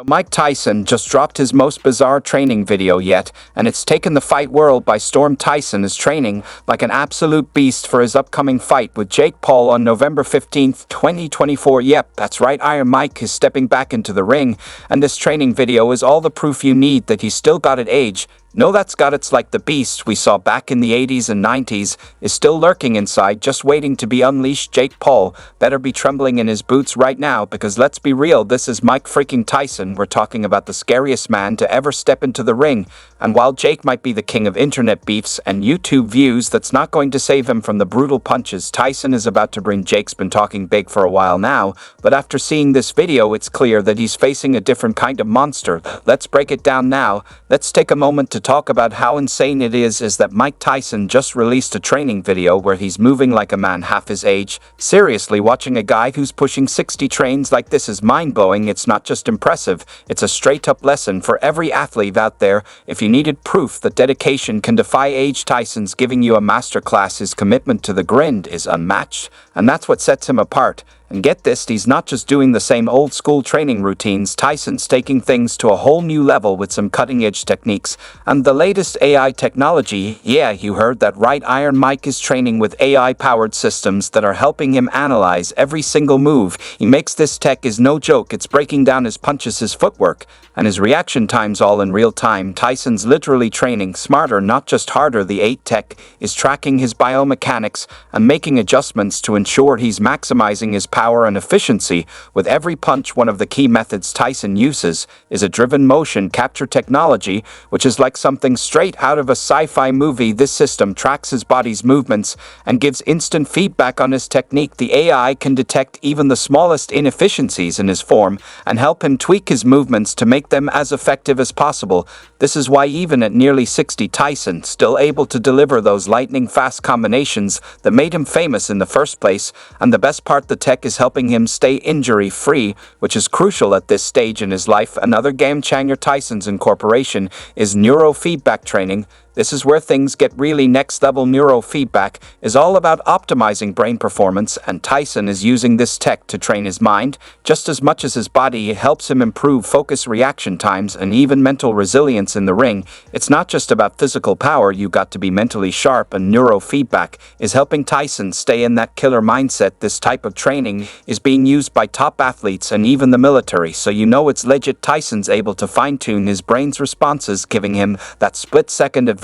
So Mike Tyson just dropped his most bizarre training video yet, and it's taken the fight world by storm. Tyson is training like an absolute beast for his upcoming fight with Jake Paul on November 15th, 2024. Yep, that's right, Iron Mike is stepping back into the ring, and this training video is all the proof you need that he's still got it age. No, that's got it's like the beast we saw back in the 80s and 90s is still lurking inside, just waiting to be unleashed. Jake Paul better be trembling in his boots right now, because let's be real, this is Mike freaking Tyson. We're talking about the scariest man to ever step into the ring. And while Jake might be the king of internet beefs and YouTube views, that's not going to save him from the brutal punches Tyson is about to bring. Jake's been talking big for a while now, but after seeing this video, it's clear that he's facing a different kind of monster. Let's break it down now. Let's take a moment to talk about how insane it is that Mike Tyson just released a training video where he's moving like a man half his age. Seriously, watching a guy who's pushing 60 trains like this is mind-blowing. It's not just impressive, it's a straight-up lesson for every athlete out there. If you needed proof that dedication can defy age, Tyson's giving you a masterclass. His commitment to the grind is unmatched, and that's what sets him apart. And get this, he's not just doing the same old-school training routines. Tyson's taking things to a whole new level with some cutting-edge techniques and the latest AI technology. Yeah, you heard that right, Iron Mike is training with AI-powered systems that are helping him analyze every single move he makes. This tech is no joke. It's breaking down his punches, his footwork, and his reaction times all in real time. Tyson's literally training smarter, not just harder. The AI tech is tracking his biomechanics and making adjustments to ensure he's maximizing his power and efficiency with every punch. One of the key methods Tyson uses is a driven motion capture technology, which is like something straight out of a sci-fi movie. This system tracks his body's movements and gives instant feedback on his technique. The AI can detect even the smallest inefficiencies in his form and help him tweak his movements to make them as effective as possible. This is why even at nearly 60, Tyson's still able to deliver those lightning-fast combinations that made him famous in the first place. And the best part, the tech is helping him stay injury-free, which is crucial at this stage in his life. Another game-changer Tyson's incorporation is neurofeedback training. This is where things get really next level. Neurofeedback is all about optimizing brain performance, and Tyson is using this tech to train his mind just as much as his body. It helps him improve focus, reaction times, and even mental resilience in the ring. It's not just about physical power, you got to be mentally sharp, and neurofeedback is helping Tyson stay in that killer mindset. This type of training is being used by top athletes and even the military, so you know it's legit. Tyson's able to fine-tune his brain's responses, giving him that split-second advantage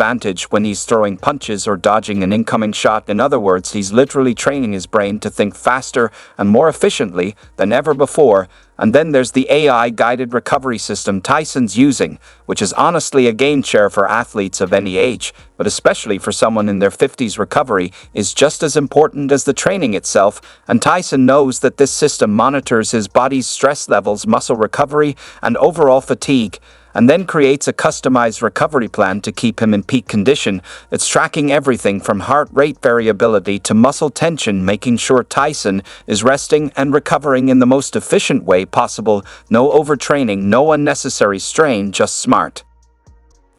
when he's throwing punches or dodging an incoming shot. In other words, he's literally training his brain to think faster and more efficiently than ever before. And then there's the AI-guided recovery system Tyson's using, which is honestly a game-changer for athletes of any age, but especially for someone in their 50s. Recovery is just as important as the training itself, and Tyson knows that this system monitors his body's stress levels, muscle recovery, and overall fatigue, and then creates a customized recovery plan to keep him in peak condition. It's tracking everything from heart rate variability to muscle tension, making sure Tyson is resting and recovering in the most efficient way possible. No overtraining, no unnecessary strain, just smart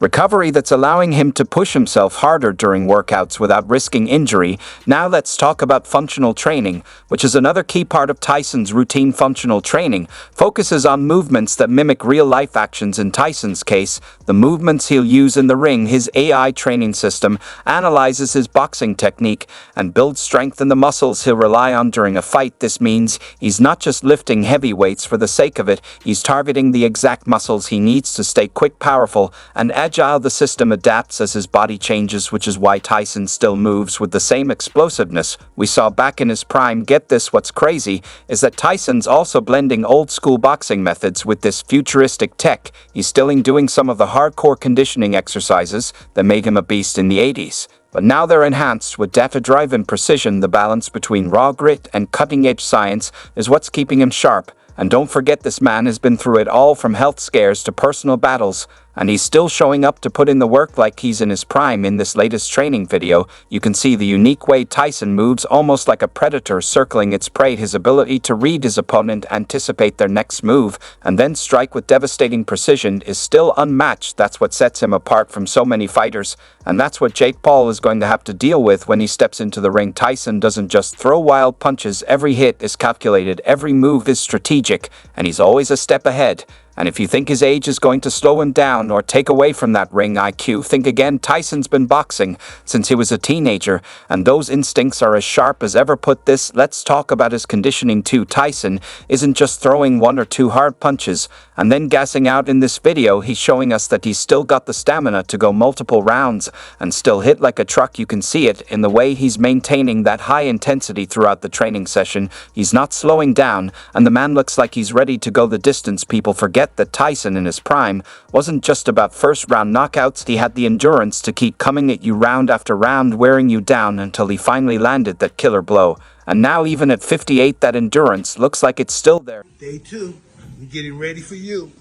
recovery that's allowing him to push himself harder during workouts without risking injury. Now let's talk about functional training, which is another key part of Tyson's routine. Functional training focuses on movements that mimic real-life actions. In Tyson's case, the movements he'll use in the ring. His AI training system analyzes his boxing technique and builds strength in the muscles he'll rely on during a fight. This means he's not just lifting heavy weights for the sake of it, he's targeting the exact muscles he needs to stay quick, powerful, and agile. The system adapts as his body changes, which is why Tyson still moves with the same explosiveness we saw back in his prime. Get this, what's crazy is that Tyson's also blending old-school boxing methods with this futuristic tech. He's still doing some of the hardcore conditioning exercises that made him a beast in the 80s. But now they're enhanced with data-driven precision. The balance between raw grit and cutting-edge science is what's keeping him sharp. And don't forget, this man has been through it all, from health scares to personal battles, and he's still showing up to put in the work like he's in his prime. In this latest training video, you can see the unique way Tyson moves, almost like a predator circling its prey. His ability to read his opponent, anticipate their next move, and then strike with devastating precision is still unmatched. That's what sets him apart from so many fighters, and that's what Jake Paul is going to have to deal with when he steps into the ring. Tyson doesn't just throw wild punches. Every hit is calculated, every move is strategic, and he's always a step ahead. And if you think his age is going to slow him down or take away from that ring IQ, think again. Tyson's been boxing since he was a teenager, and those instincts are as sharp as ever. Put this, let's talk about his conditioning too. Tyson isn't just throwing one or two hard punches and then gassing out. In this video, he's showing us that he's still got the stamina to go multiple rounds and still hit like a truck. You can see it in the way he's maintaining that high intensity throughout the training session. He's not slowing down, and the man looks like he's ready to go the distance. People forget that Tyson in his prime wasn't just about first round knockouts. He had the endurance to keep coming at you round after round, wearing you down until he finally landed that killer blow. And now, even at 58, that endurance looks like it's still there. Day 2, we're getting ready for you.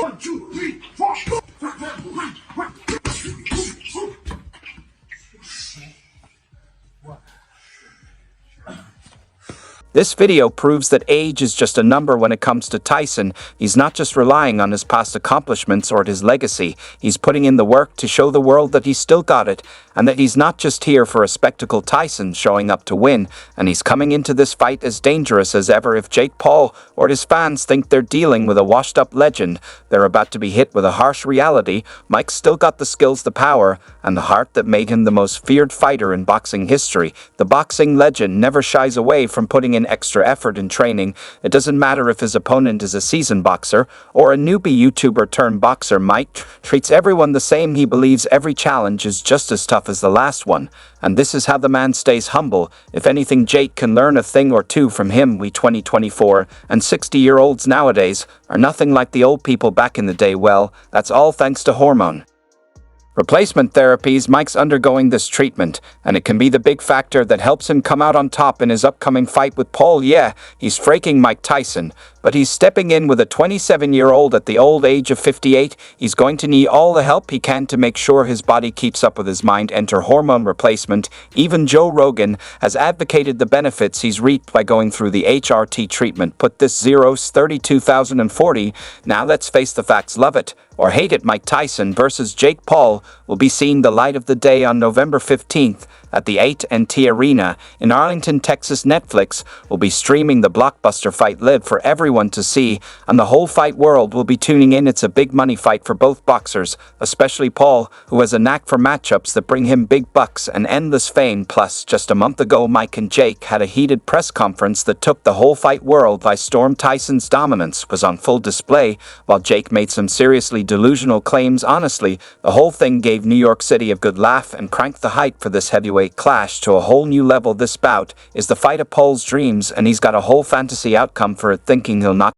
One, two, three, four. This video proves that age is just a number when it comes to Tyson. He's not just relying on his past accomplishments or his legacy. He's putting in the work to show the world that he's still got it, and that he's not just here for a spectacle. Tyson's showing up to win, and he's coming into this fight as dangerous as ever. If Jake Paul or his fans think they're dealing with a washed-up legend, they're about to be hit with a harsh reality. Mike's still got the skills, the power, and the heart that made him the most feared fighter in boxing history. The boxing legend never shies away from putting in extra effort in training. It doesn't matter if his opponent is a seasoned boxer or a newbie YouTuber turned boxer. Mike treats everyone the same. He believes every challenge is just as tough as the last one, and this is how the man stays humble. If anything, Jake can learn a thing or two from him. We 24 and 60-year-olds nowadays are nothing like the old people back in the day. Well, that's all thanks to hormone replacement therapies. Mike's undergoing this treatment, and it can be the big factor that helps him come out on top in his upcoming fight with Paul. Yeah, he's freaking Mike Tyson, but he's stepping in with a 27-year-old at the old age of 58. He's going to need all the help he can to make sure his body keeps up with his mind. Enter hormone replacement. Even Joe Rogan has advocated the benefits he's reaped by going through the HRT treatment. Put this, zeros 32,040. Now let's face the facts. Love it or hate it, Mike Tyson versus Jake Paul will be seeing the light of the day on November 15th at the AT&T Arena in Arlington, Texas. Netflix will be streaming the blockbuster fight live for everyone to see, and the whole fight world will be tuning in. It's a big money fight for both boxers, especially Paul, who has a knack for matchups that bring him big bucks and endless fame. Plus, just a month ago, Mike and Jake had a heated press conference that took the whole fight world by storm. Tyson's dominance was on full display, while Jake made some seriously delusional claims. Honestly, the whole thing gave New York City a good laugh and cranked the hype for this heavyweight clash to a whole new level. This bout is the fight of Paul's dreams, and he's got a whole fantasy outcome for it, thinking he'll knock